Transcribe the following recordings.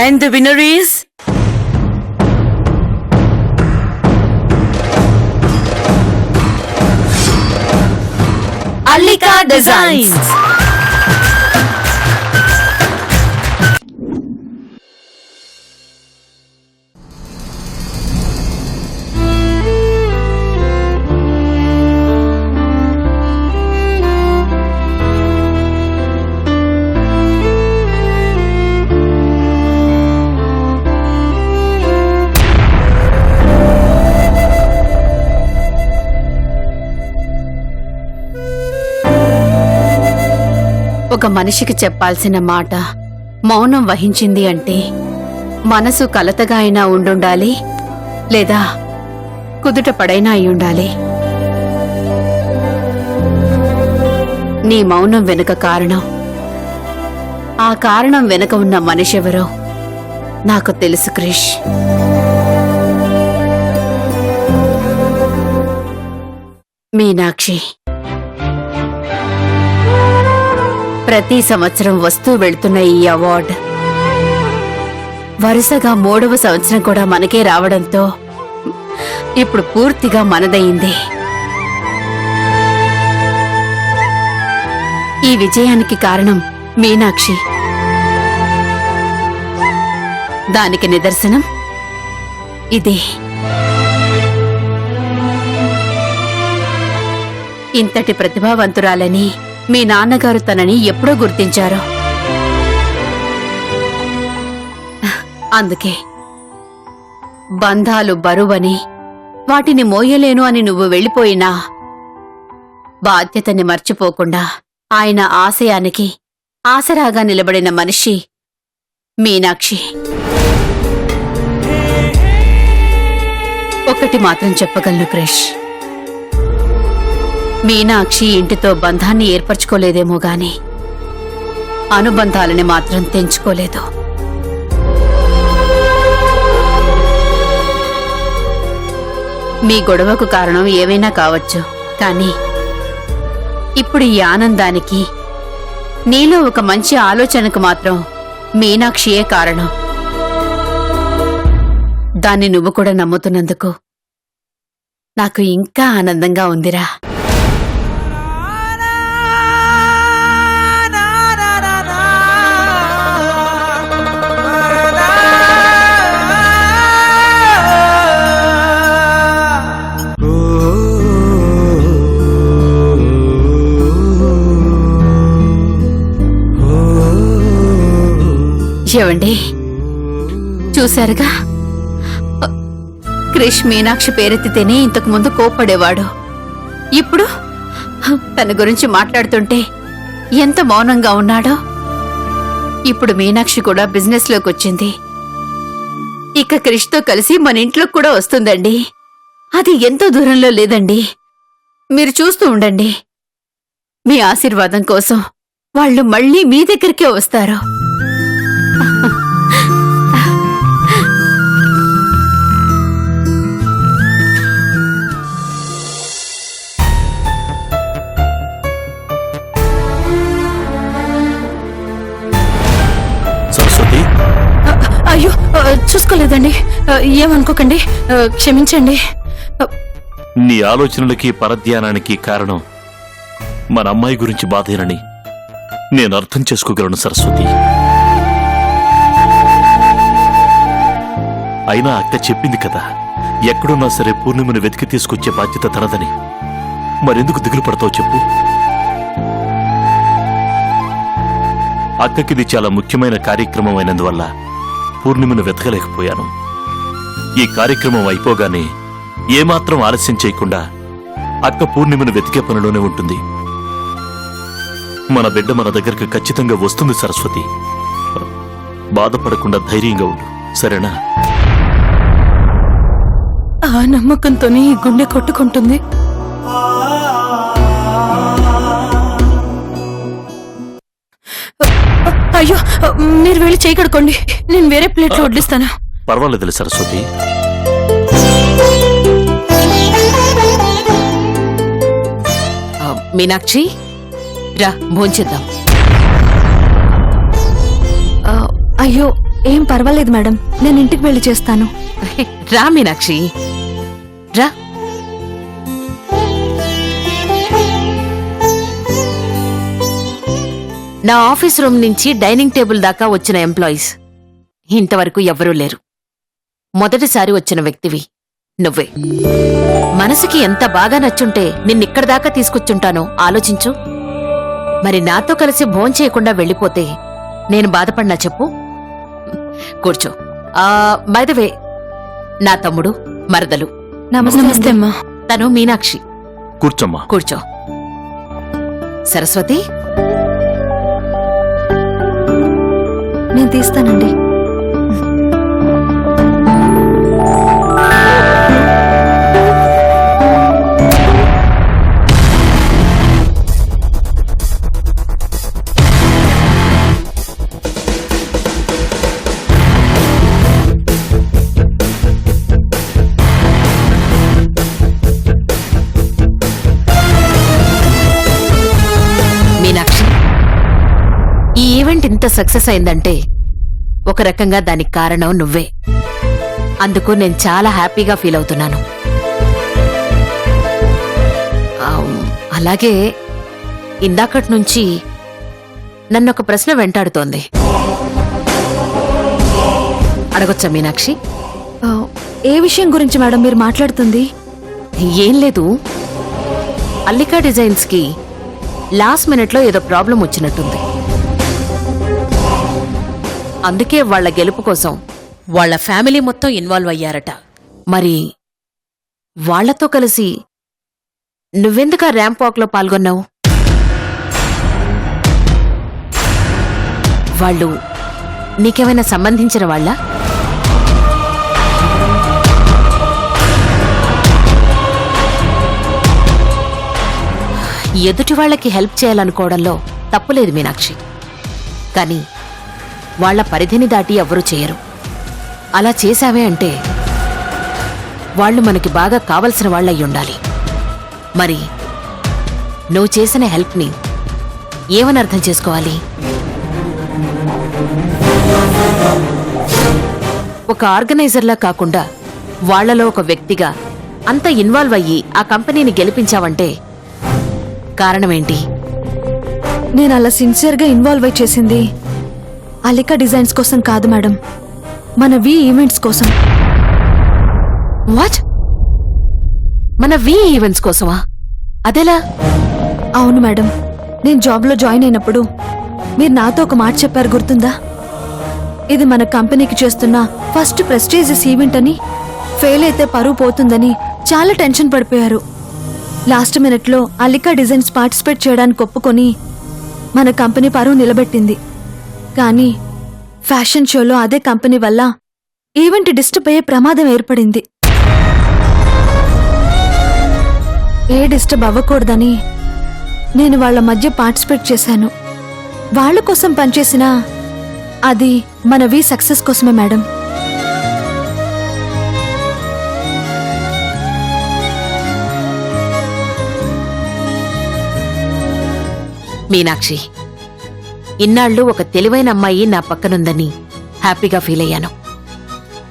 And the winner is Allika Designs. ఒక మనిషికి చెప్పాల్సిన మాట మౌనం వహించింది అంటే మనసు కలతగా అయినా ఉండుండాలి, లేదా కుదుట పడైనా అయ్యుండాలి. నీ మౌనం వెనుక కారణం, ఆ కారణం వెనుక ఉన్న మనిషెవరో నాకు తెలుసు క్రిష్. మీనాక్షి. ప్రతి సంవత్సరం వస్తూ వెళ్తున్న ఈ అవార్డు వరుసగా 3వ సంవత్సరం కూడా మనకే రావడంతో ఇప్పుడు పూర్తిగా మనదయింది. ఈ విజయానికి కారణం మీనాక్షి. దానికి నిదర్శనం ఇదే. ఇంతటి ప్రతిభావంతురాలని మీ నాన్నగారు తనని ఎప్పుడో గుర్తించారు. అందుకే బంధాలు బరువని, వాటిని మోయలేను అని నువ్వు వెళ్ళిపోయినా బాధ్యతని మర్చిపోకుండా ఆయన ఆశయానికి ఆసరాగా నిలబడిన మనిషి మీనాక్షి. ఒకటి మాత్రం చెప్పగలను క్రిష్, మీనాక్షి ఇంటితో బంధాన్ని ఏర్పరచుకోలేదేమో గాని అనుబంధాలని మాత్రం తెంచుకోలేదు. మీ గొడవకు కారణం ఏవైనా కావచ్చు, కానీ ఇప్పుడు ఈ ఆనందానికి, నీలో ఒక మంచి ఆలోచనకు మాత్రం మీనాక్షియే కారణం. దాన్ని నువ్వు కూడా నమ్ముతున్నందుకు నాకు ఇంకా ఆనందంగా ఉందిరా. ఏవండి, చూశారుగా, క్రిష్ మీనాక్షి పేరెత్తితేనే ఇంతకు ముందు కోప్పడేవాడు. ఇప్పుడు తన గురించి మాట్లాడుతుంటే ఎంత మౌనంగా ఉన్నాడో. ఇప్పుడు మీనాక్షి కూడా బిజినెస్ లోకి వచ్చింది. ఇక క్రిష్ తో కలిసి మన ఇంట్లోకి కూడా వస్తుందండి. అది ఎంతో దూరంలో లేదండి. మీరు చూస్తూ ఉండండి. మీ ఆశీర్వాదం కోసం వాళ్ళు మళ్ళీ మీ దగ్గరికే వస్తారు. సరస్వతి, అయ్యో చూసుకోలేదండి, ఏమనుకోకండి, క్షమించండి. నీ ఆలోచనలకి పరధ్యానానికి కారణం మన అమ్మాయి గురించి బాధేనని నేను అర్థం చేసుకోగలను సరస్వతి. అయినా అక్క చెప్పింది కదా, ఎక్కడున్నా సరే పూర్ణిమను వెతికి తీసుకొచ్చే బాధ్యత తనదని. మరెందుకు దిగులు పడతావు చెప్పు. అక్కకిది చాలా ముఖ్యమైన కార్యక్రమం అయినందువల్ల పూర్ణిమను వెతకలేకపోయాను. ఈ కార్యక్రమం అయిపోగానే ఏమాత్రం ఆలస్యం చేయకుండా అక్క పూర్ణిమను వెతికే పనిలోనే ఉంటుంది. మన బిడ్డ మన దగ్గరకు ఖచ్చితంగా వస్తుంది సరస్వతి. బాధపడకుండా ధైర్యంగా ఉండు, సరేనా? ఆ నమ్మకంతోనే ఈ గుండె కొట్టుకుంటుంది. అయ్యో, మీరు వెళ్ళి చేయి కడుక్కోండి, నేను వేరే ప్లేట్లో వడ్డిస్తాను. పర్వాలేదు సరస్వతి. మీనాక్షి, రా భోంచేద్దాం. అయ్యో ఏం పర్వాలేదు మేడం, నేను ఇంటికి వెళ్ళి చేస్తాను. రా మీనాక్షి రా. నా ఆఫీస్ రూమ్ నుంచి డైనింగ్ టేబుల్ దాకా వచ్చిన ఎంప్లాయీస్ ఇంతవరకు ఎవ్వరూ లేరు. మొదటిసారి వచ్చిన వ్యక్తివి నువ్వే. మనసుకి ఎంత బాగా నచ్చుంటే నిన్నిక్కడి దాకా తీసుకొచ్చుంటానో ఆలోచించు. మరి నాతో కలిసి భోంచేయకుండా వెళ్ళిపోతే నేను బాధపడినా చెప్పు. కూర్చో. బై ద వే, నా తమ్ముడు మరదలు. నమస్తే అమ్మా. తను మీనాక్షి. కూర్చోమ్మా. కూర్చో. సరస్వతి, నేను తీస్తానండి. మీనాక్షి, ఈ ఈవెంట్ ఇంత సక్సెస్ అయిందంటే ఒక రకంగా దానికి కారణం నువ్వే. అందుకు నేను చాలా హ్యాపీగా ఫీల్ అవుతున్నాను. అలాగే ఇందాకటి నుంచి నన్నొక ప్రశ్న వెంటాడుతోంది. అడగొచ్చా మీనాక్షి? ఏ విషయం గురించి మేడం మీరు మాట్లాడుతుంది? ఏం లేదు, అల్లికా డిజైన్స్ కి లాస్ట్ మినిట్ లో ఏదో ప్రాబ్లం వచ్చినట్టుంది. అందుకే వాళ్ల గెలుపు కోసం వాళ్ల ఫ్యామిలీ మొత్తం ఇన్వాల్వ్ అయ్యారట. మరి వాళ్లతో కలిసి నువ్వెందుకు ఆ ర్యాంప్ వాక్ లో పాల్గొన్నావు? వాళ్ళు నీకేమైనా సంబంధించిన వాళ్ళ? ఎదుటి వాళ్లకి హెల్ప్ చేయాలనుకోవడంలో తప్పులేదు మీనాక్షి. కానీ వాళ్ల పరిధిని దాటి ఎవ్వరూ చేయరు. అలా చేశావే అంటే వాళ్ళు మనకి బాగా కావలసిన వాళ్ళయ్యుండాలి. మరి నువ్వు చేసిన హెల్ప్ని ఏమని అర్థం చేసుకోవాలి? ఒక ఆర్గనైజర్లా కాకుండా వాళ్లలో ఒక వ్యక్తిగా అంత ఇన్వాల్వ్ అయ్యి ఆ కంపెనీని గెలిపించావంటే కారణమేంటి? నేను అలా సిన్సియర్గా ఇన్వాల్వ్ అయి చేసింది అలికా డిజైన్స్ కోసం కాదు మేడం, మన వి ఈవెంట్స్ కోసం. వాట్? మన వి ఈవెంట్స్ కోసమా? అదెలా? అవును మేడం, నేను జాబ్లో జాయిన్ అయినప్పుడు మీరు నాతో ఒక మాట చెప్పారు, గుర్తుందా? ఇది మన కంపెనీకి చేస్తున్న ఫస్ట్ ప్రెస్టీజియస్ ఈవెంట్ అని, ఫెయిల్ అయితే పరువు పోతుందని చాలా టెన్షన్ పడిపోయారు. లాస్ట్ మినిట్లో అలికా డిజైన్స్ పార్టిసిపేట్ చేయడానికి ఒప్పుకొని మన కంపెనీ పరువు నిలబెట్టింది. కానీ ఫ్యాషన్ షోలో అదే కంపెనీ వల్ల ఈవెంట్ డిస్టర్బ్ అయ్యే ప్రమాదం ఏర్పడింది. ఏ డిస్టర్బ్ అవ్వకూడదని నేను వాళ్ల మధ్య పార్టిసిపేట్ చేశాను. వాళ్ల కోసం పనిచేసినా అది మన వి సక్సెస్ కోసమే మేడం. మీనాక్షి, ఇన్నాళ్ళు ఒక తెలివైన అమ్మాయి నా పక్కనుందని హ్యాపీగా ఫీల్ అయ్యాను.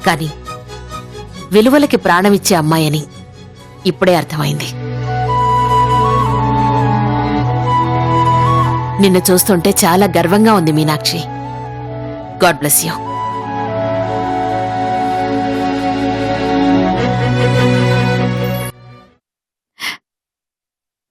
కాని విలువలకి ప్రాణమిచ్చే అమ్మాయని ఇప్పుడే అర్థమైంది. నిన్ను చూస్తుంటే చాలా గర్వంగా ఉంది మీనాక్షి. God bless you.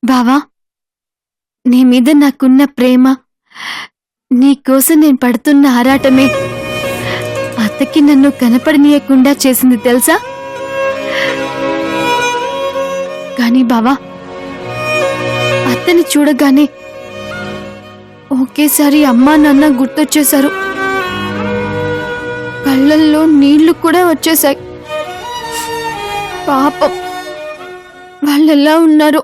బావా, నీ మీద నాకున్న ప్రేమ, నీకోసం నేను పడుతున్న ఆరాటమే అత్తకి నన్ను కనపడనీయకుండా చేసింది తెలుసా? కానీ బావా, అత్తని చూడగానే ఒకేసారి అమ్మా నాన్న గుర్తొచ్చేశారు. కళ్ళల్లో నీళ్లు కూడా వచ్చేశాయి. పాపం, వాళ్ళెలా ఉన్నారో,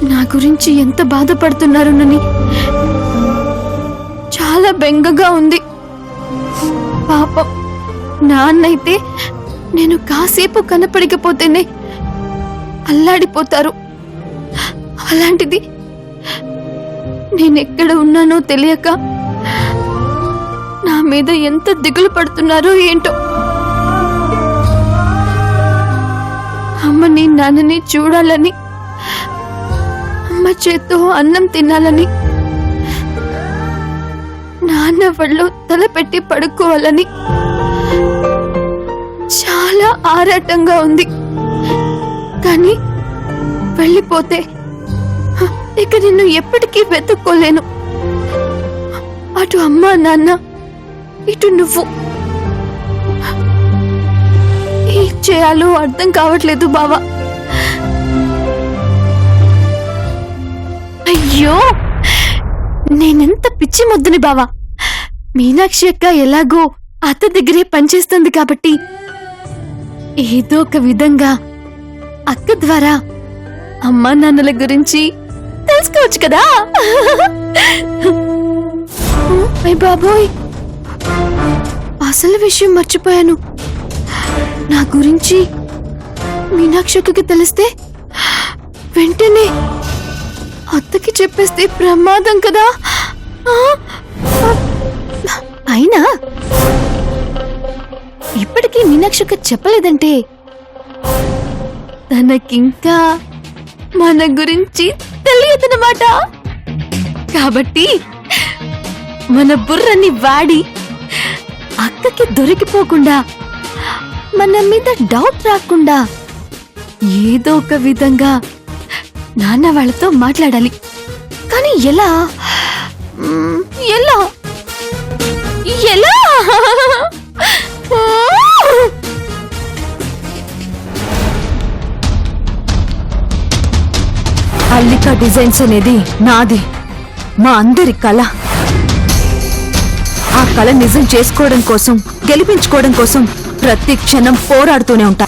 నా గురించి ఎంత బాధపడుతున్నారోనని చాలా బెంగగా ఉంది. పాపం, నాన్నైతే నేను కాసేపు కనపడకపోతేనే అల్లాడిపోతారు. అలాంటిది నేనెక్కడ ఉన్నానో తెలియక నా మీద ఎంత దిగులు పడుతున్నారో ఏంటో. అమ్మని నాన్నని చూడాలని, అమ్మ చేత్తో అన్నం తినాలని, నాన్న వాళ్ళు తలపెట్టి పడుకోవాలని చాలా ఆరాటంగా ఉంది. కానీ వెళ్ళిపోతే ఇక నిన్ను ఎప్పటికీ వెతుక్కోలేను. అటు అమ్మ నాన్న, ఇటు నువ్వు. ఏం చేయాలో అర్థం కావట్లేదు బావా. అయ్యో, నేనెంత పిచ్చి మొద్దుని బావా. మీనాక్షి అక్క ఎలాగో అత్త దగ్గరే పనిచేస్తుంది కాబట్టి ఏదో ఒక విధంగా అక్క ద్వారా అమ్మా నాన్నల గురించి తెలుసుకోవచ్చు కదా. అయ్ బాబోయ్, అసలు విషయం మర్చిపోయాను. నా గురించి మీనాక్షికి తెలిస్తే వెంటనే అత్తకి చెప్పేస్తే ప్రమాదం కదా. అయినా ఇప్పటికీ మీనాక్షికి చెప్పలేదంటే తనకింకా మన గురించి తెలియదన్నమాట. కాబట్టి మన బుర్రని వాడి అక్కకి దొరికిపోకుండా, మన మీద డౌట్ రాకుండా ఏదో ఒక విధంగా నాన్న వాళ్ళతో మాట్లాడాలి. కానీ ఎలా ఎలా ఎలా? అల్లికా డిజైన్స్ అనేది నాది, మా అందరి కళ. ఆ కళ నిజం చేసుకోవడం కోసం, గెలిపించుకోవడం కోసం ప్రతి క్షణం పోరాడుతూనే ఉంటా.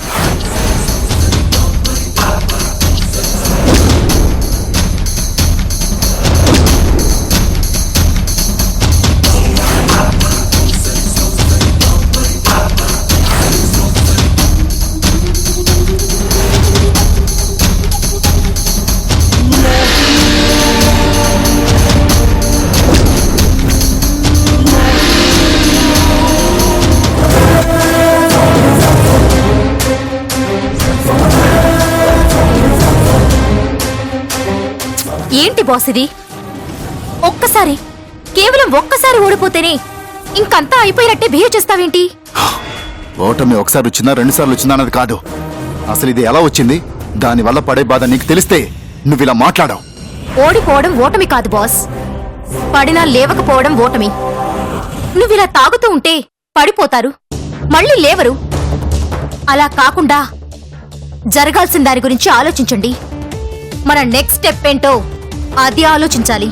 ఏంటి బాస్ ఇది? ఒక్కసారి, కేవలం ఒక్కసారి ఓడిపోతేనే ఇంకంతా అయిపోయినట్టే బిహేవ్ చేస్తావేంటి? ఓటమి ఒకసారి వచ్చిందా, రెండుసార్లు వచ్చిందా అన్నది కాదు. అసలు ఇది ఎలా వచ్చింది, దానివల్ల పడే బాధ నీకు తెలిస్తే నువ్వు ఇలా మాట్లాడావు. ఓడిపోవడం ఓటమి కాదు బాస్, పడినా లేవకపోవడం ఓటమి. నువ్విలా తాగుతూ ఉంటే పడిపోతారు, మళ్ళీ లేవరు. అలా కాకుండా జరగాల్సిన దాని గురించి ఆలోచించండి. మన నెక్స్ట్ స్టెప్ ఏంటో అది ఆలోచించాలి.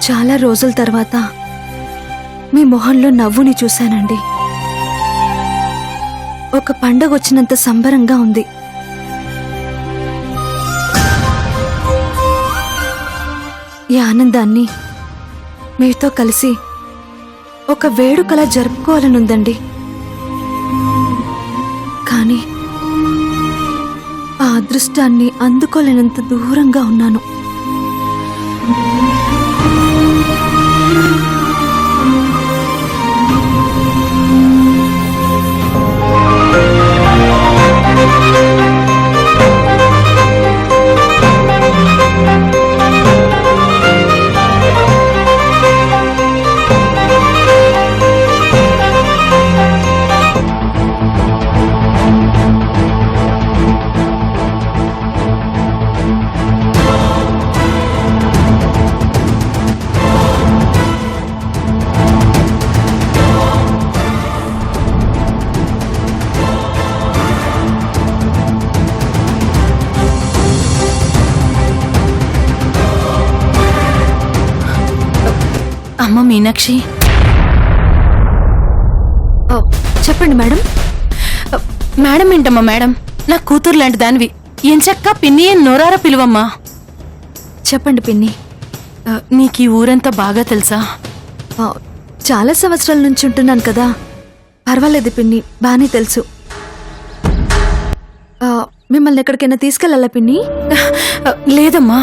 చాలా రోజుల తర్వాత మీ మొహంలో నవ్వుని చూశానండి. ఒక పండగ వచ్చినంత సంబరంగా ఉంది. ఈ ఆనందాన్ని మీతో కలిసి ఒక వేడుకలా జరుపుకోవాలనుందండి. కానీ ఆ అదృష్టాన్ని అందుకోలేనంత దూరంగా ఉన్నాను. అమ్మ మీనాక్షి, ఓ, చెప్పండి మేడం. మేడం ఏంటమ్మా మేడం, నా కూతురు లాంటి దానివి, ఎంచక్క పిన్ని అని నోరారా పిలువమ్మా. చెప్పండి పిన్ని. నీకు ఈ ఊరంతా బాగా తెలుసా? ఆ, చాలా సంవత్సరాల నుంచి ఉంటున్నాను కదా, పర్వాలేదు పిన్ని, బానే తెలుసు. ఆ, మిమ్మల్ని ఎక్కడికైనా తీసుకెళ్ళాలా పిన్ని? లేదమ్మా,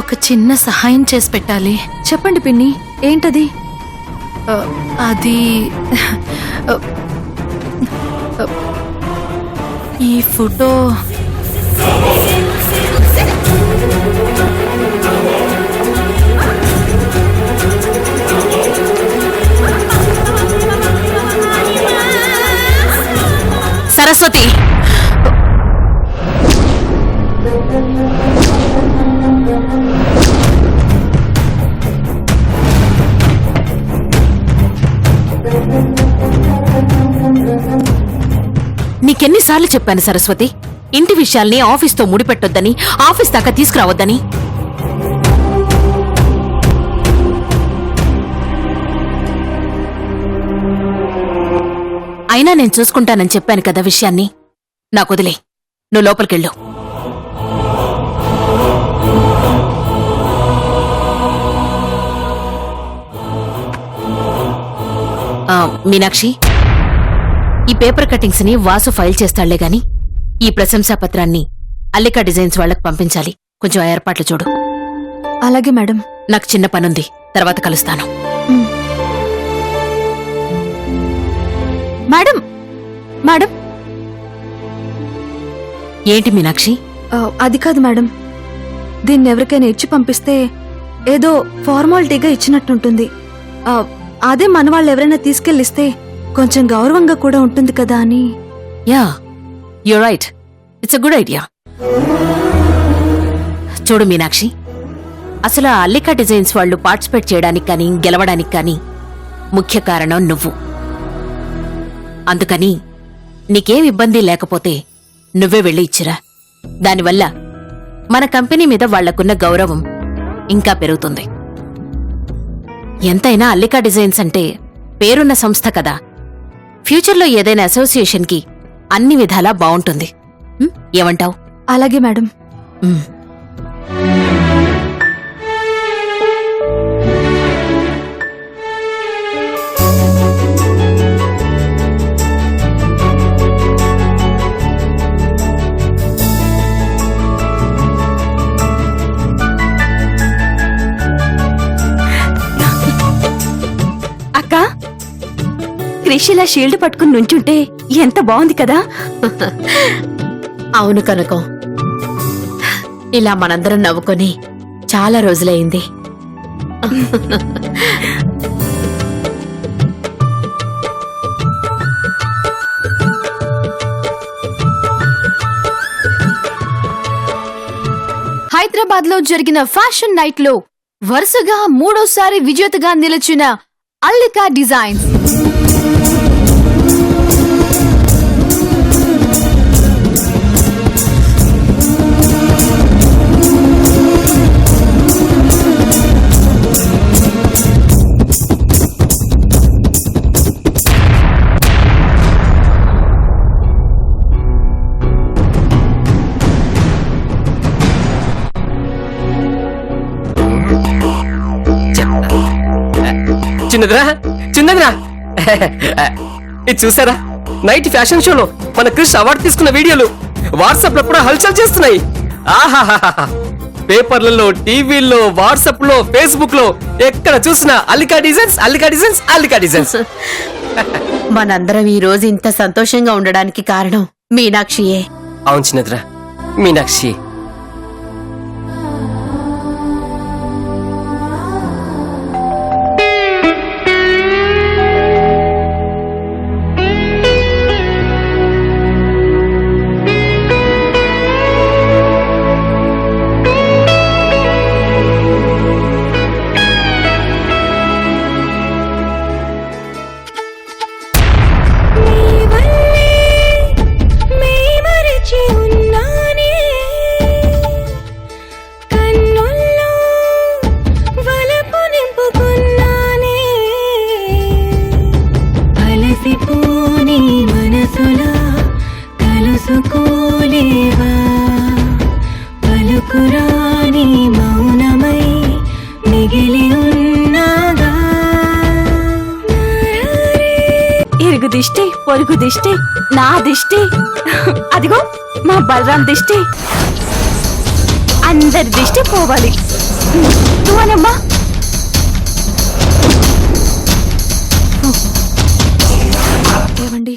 ఒక చిన్న సహాయం చేసి పెట్టాలి. చెప్పండి పిన్ని, ఏంటది? అది ఈ ఫోటో సరస్వతి, నీకెన్నిసార్లు చెప్పాను సరస్వతి, ఇంటి విషయాల్ని ఆఫీస్తో ముడిపెట్టొద్దని, ఆఫీస్ దాకా తీసుకురావద్దని. అయినా నేను చూసుకుంటానని చెప్పాను కదా విషయాన్ని. నాకు వదిలే, నువ్వు లోపలికెళ్ళు. మీనాక్షి, ఈ పేపర్ కటింగ్స్ ని వాసు ఫైల్ చేస్తాళ్లే గాని ఈ ప్రశంసా పత్రాన్ని అల్లికా డిజైన్స్ వాళ్లకు పంపించాలి. కొంచెం ఆ ఏర్పాట్లు చూడు. అలాగే మేడం. నాకు చిన్న పనుంది, తర్వాత కలుస్తాను. Madam, madam. ఏంటి మీనాక్షి? అది కాదు మేడం, దీన్ని ఎవరికైనా ఇచ్చి పంపిస్తే ఏదో ఫార్మాలిటీగా ఇచ్చినట్టుంటుంది. అదే మన వాళ్ళు ఎవరైనా తీసుకెళ్ళిస్తే కొంచెం గౌరవంగా కూడా ఉంటుంది కదా అని. Yeah, you right, it's a good idea. చూడు మీనాక్షి, అసలు ఆ అల్లికా డిజైన్స్ వాళ్ళు పార్టిసిపేట్ చేయడానికి కానీ గెలవడానికి కానీ ముఖ్య కారణం నువ్వు. అందుకని నీకేం ఇబ్బంది లేకపోతే నువ్వే వెళ్ళి ఇచ్చిరా. దానివల్ల మన కంపెనీ మీద వాళ్లకున్న గౌరవం ఇంకా పెరుగుతుంది. ఎంతైనా అల్లికా డిజైన్స్ అంటే పేరున్న సంస్థ కదా. ఫ్యూచర్లో ఏదైనా అసోసియేషన్కి అన్ని విధాలా బావుంటుంది. ఏమంటావ్? అలాగే మేడం. అక్క, క్రిష్ ఇలా షీల్డ్ పట్టుకుని నుంచుంటే ఎంత బాగుంది కదా. అవును కనకం, ఇలా మనందరం నవ్వుకొని చాలా రోజులైంది. హైదరాబాద్ లో జరిగిన ఫ్యాషన్ నైట్ లో వరుసగా 3వ విజేతగా నిలిచిన అల్లికా డిజైన్స్ చిన్నదిరా ఇది చూసారా? నైట్ ఫ్యాషన్ షోలో మన క్రిష్ అవార్డు తీసుకున్న వీడియోలు వాట్సాప్ లో కూడా హల్చల్ చేస్తున్నాయి. ఆహాహా, పేపర్లలో, టీవీల్లో, వాట్సాప్ లో, ఫేస్బుక్ లో ఎక్కడ చూసినా Allika designs, Allika designs, Allika designs. మనందరం ఈ రోజు ఇంత సంతోషంగా ఉండడానికి కారణం మీనాక్షియే. అవును చిన్నదిరా, మీనాక్షి. మరిచి ఉన్నానే దిష్టి నా దిష్టి అదిగో మా బలరాం దిష్టి అందరి దిష్టి పోవాలి నువ్వనమ్మా ఏవండి